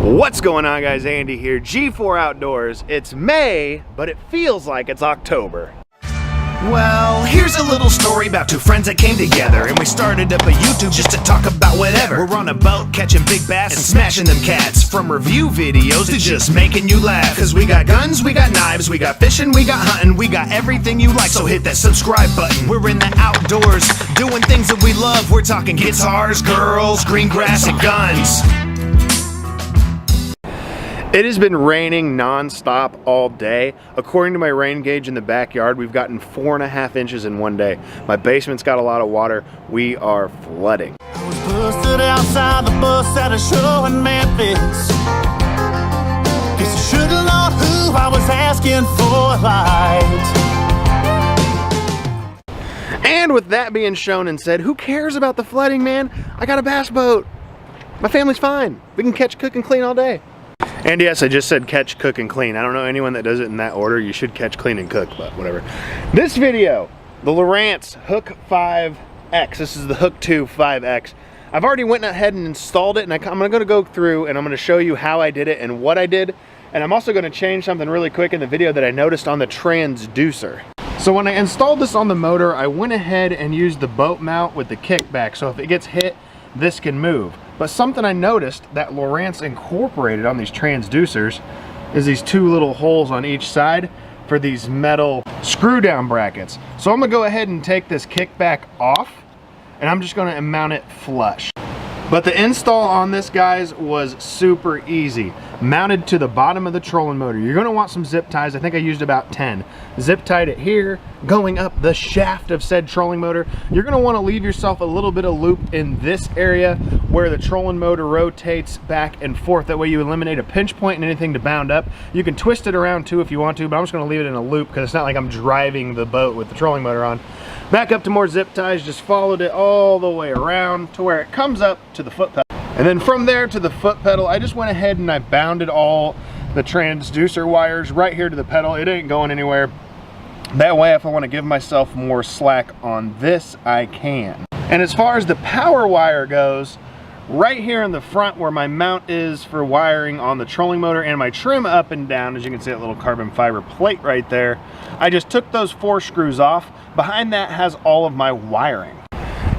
What's going on, guys? Andy here, G4 Outdoors. It's May, but it feels like it's October. Well, here's a little story about two friends that came together, and we started up a YouTube just to talk about whatever. We're on a boat catching big bass and smashing them cats, from review videos to just making you laugh. Cause we got guns, we got knives, we got fishing, we got hunting, we got everything you like, so hit that subscribe button. We're in the outdoors, doing things that we love. We're talking guitars, girls, green grass, and guns. It has been raining non-stop all day. According to my rain gauge in the backyard, we've gotten 4.5 inches in one day. My basement's got a lot of water. We are flooding. I was busted outside the bus at a show in Memphis. Guess you should've known who I was asking for a ride. And with that being shown and said, who cares about the flooding, man? I got a bass boat. My family's fine. We can catch, cook, and clean all day. And yes, I just said catch, cook, and clean. I don't know anyone that does it in that order. You should catch, clean, and cook, but whatever. This video, the LOWRANCE Hook 5X. This is the Hook 2 5X. I've already went ahead and installed it, and I'm going to go through and I'm going to show you how I did it and what I did. And I'm also going to change something really quick in the video that I noticed on the transducer. So when I installed this on the motor, I went ahead and used the boat mount with the kickback. So if it gets hit, this can move. But something I noticed that LOWRANCE incorporated on these transducers is these two little holes on each side for these metal screw down brackets. So I'm gonna go ahead and take this kickback off, and I'm just gonna mount it flush. But the install on this, guys, was super easy. Mounted to the bottom of the trolling motor. You're gonna want some zip ties. I think I used about 10. Zip tied it here, going up the shaft of said trolling motor. You're gonna wanna leave yourself a little bit of loop in this area where the trolling motor rotates back and forth. That way you eliminate a pinch point and anything to bound up. You can twist it around too if you want to, but I'm just gonna leave it in a loop because it's not like I'm driving the boat with the trolling motor on. Back up to more zip ties, just followed it all the way around to where it comes up to the foot pedal. And then from there to the foot pedal, I just went ahead and I bounded all the transducer wires right here to the pedal. It ain't going anywhere. That way, if I want to give myself more slack on this, I can. And as far as the power wire goes, right here in the front where my mount is for wiring on the trolling motor and my trim up and down, as you can see that little carbon fiber plate right there, I just took those 4 screws off. Behind that has all of my wiring.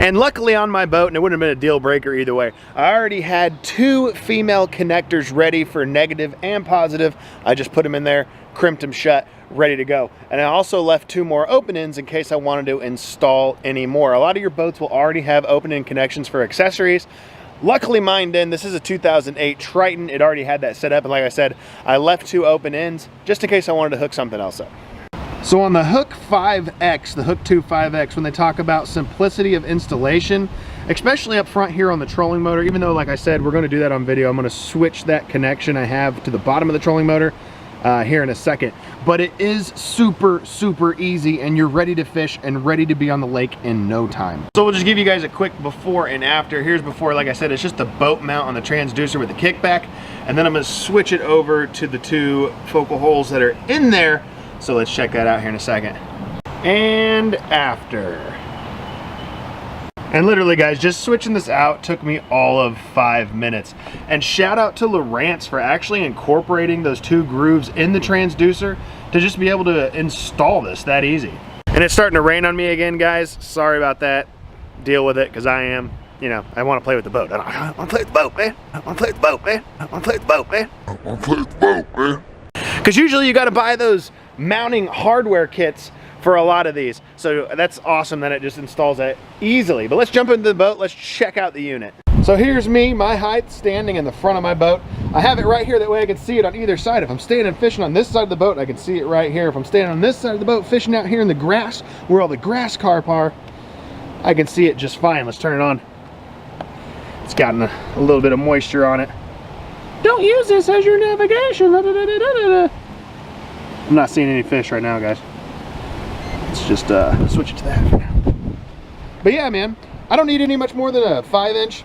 And luckily on my boat, and it wouldn't have been a deal breaker either way, I already had 2 female connectors ready for negative and positive. I just put them in there, crimped them shut, ready to go. And I also left 2 more open ends in case I wanted to install any more. A lot of your boats will already have open end connections for accessories. Luckily mine didn't. This is a 2008 Triton. It already had that set up, and like I said, I left 2 open ends just in case I wanted to hook something else up. So on the Hook 5X, the Hook 2 5X, when they talk about simplicity of installation, especially up front here on the trolling motor, even though, like I said, we're going to do that on video, I'm going to switch that connection I have to the bottom of the trolling motor here in a second. But it is super, super easy, and you're ready to fish and ready to be on the lake in no time. So we'll just give you guys a quick before and after. Here's before. Like I said, it's just the boat mount on the transducer with the kickback, and then I'm going to switch it over to the 2 focal holes that are in there. So let's check that out here in a second. And after. And literally, guys, just switching this out took me all of 5 minutes. And shout out to LOWRANCE for actually incorporating those 2 grooves in the transducer to just be able to install this that easy. And it's starting to rain on me again, guys. Sorry about that. Deal with it, because I am, you know, I want to play with the boat. I want to play with the boat, man. I want to play with the boat, man. I want to play with the boat, man. I want to play with the boat, man. Because usually you got to buy those mounting hardware kits for a lot of these. So that's awesome that it just installs that easily. But let's jump into the boat. Let's check out the unit. So here's me, my height, standing in the front of my boat. I have it right here, that way I can see it on either side. If I'm standing fishing on this side of the boat, I can see it right here. If I'm standing on this side of the boat fishing out here in the grass, where all the grass carp are, I can see it just fine. Let's turn it on. It's gotten a little bit of moisture on it. Don't use this as your navigation. I'm not seeing any fish right now, guys. Let's just switch it to that for now. But yeah, man, I don't need any much more than a 5-inch.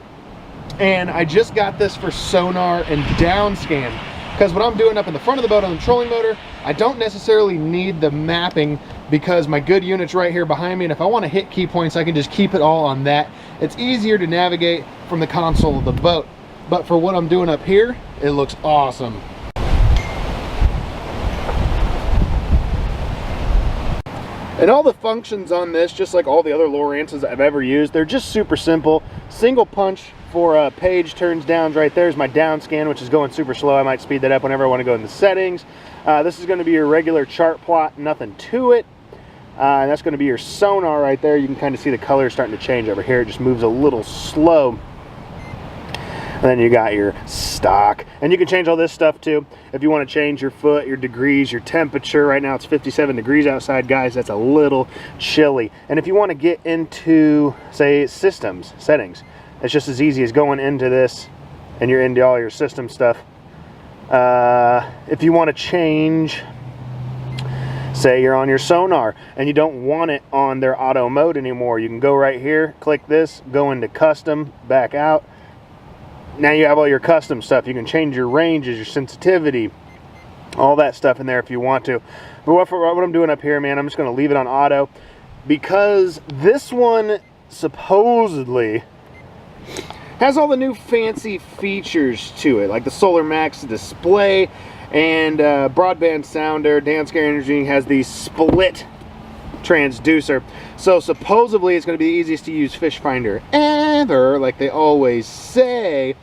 And I just got this for sonar and down scan. Because what I'm doing up in the front of the boat on the trolling motor, I don't necessarily need the mapping because my good unit's right here behind me, and if I want to hit key points, I can just keep it all on that. It's easier to navigate from the console of the boat. But for what I'm doing up here, It looks awesome. And all the functions on this, just like all the other Lowrances I've ever used, they're just super simple. Single punch for page turns downs right there is my down scan, which is going super slow. I might speed that up whenever I want to go in the settings. This is going to be your regular chart plot, nothing to it. And that's going to be your sonar right there. You can kind of see the color starting to change over here. It just moves a little slow. And then you got your stock, and you can change all this stuff too. If you want to change your foot, your degrees, your temperature. Right now it's 57 degrees outside, guys. That's a little chilly. And if you want to get into, say, systems settings, it's just as easy as going into this and you're into all your system stuff. If you want to change, say you're on your sonar and you don't want it on their auto mode anymore, you can go right here, click this, go into custom, back out. Now you have all your custom stuff. You can change your ranges, your sensitivity, all that stuff in there if you want to. But what I'm doing up here, man, I'm just going to leave it on auto because this one supposedly has all the new fancy features to it, like the Solar Max display and broadband sounder. Downscare Energy has the split transducer. So supposedly it's going to be the easiest to use fish finder ever, like they always say.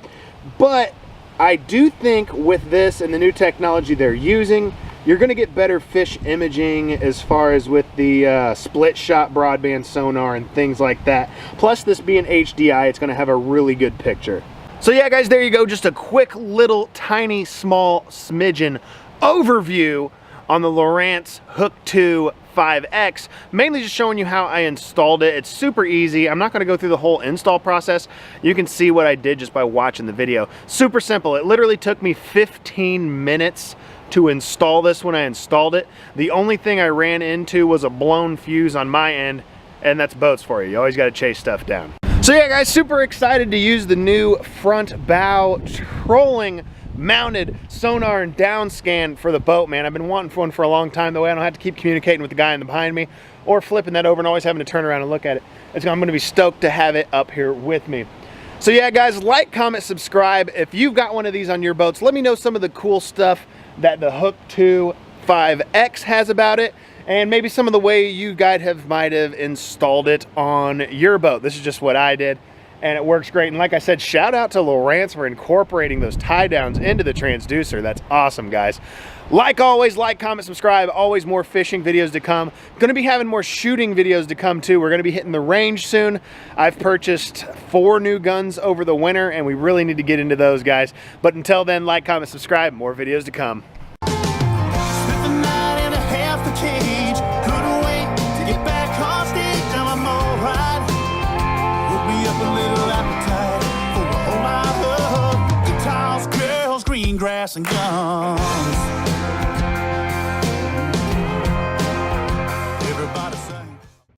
But I do think with this and the new technology they're using, you're going to get better fish imaging as far as with the split shot broadband sonar and things like that. Plus, this being HDI, it's going to have a really good picture. So yeah, guys, there you go. Just a quick little tiny small smidgen overview on the LOWRANCE HOOK2 5X, mainly just showing you how I installed it. It's super easy. I'm not going to go through the whole install process. You can see what I did just by watching the video. Super simple. It literally took me 15 minutes to install this when I installed it. The only thing I ran into was a blown fuse on my end, and that's boats for you. You always got to chase stuff down. So yeah, guys, super excited to use the new front bow trolling mounted sonar and down scan for the boat, man. I've been wanting one for a long time, the way I don't have to keep communicating with the guy behind me or flipping that over and always having to turn around and look at it. I'm going to be stoked to have it up here with me. So yeah, guys, like, comment, subscribe. If you've got one of these on your boats, let me know some of the cool stuff that the HOOK2 5X has about it, and maybe some of the way you guys might have installed it on your boat. This is just what I did, and it works great. And like I said, shout out to LOWRANCE for incorporating those tie downs into the transducer. That's awesome, guys. Like always, like, comment, subscribe. Always more fishing videos to come. Gonna be having more shooting videos to come too. We're gonna be hitting the range soon. I've purchased 4 new guns over the winter, and we really need to get into those, guys. But until then, like, comment, subscribe. More videos to come. Spent the night and a half the cage. Couldn't wait to get back on stage. Now I'm alright. Woke me up a little appetite for a whole lot of guitars, girls, green grass, and guns.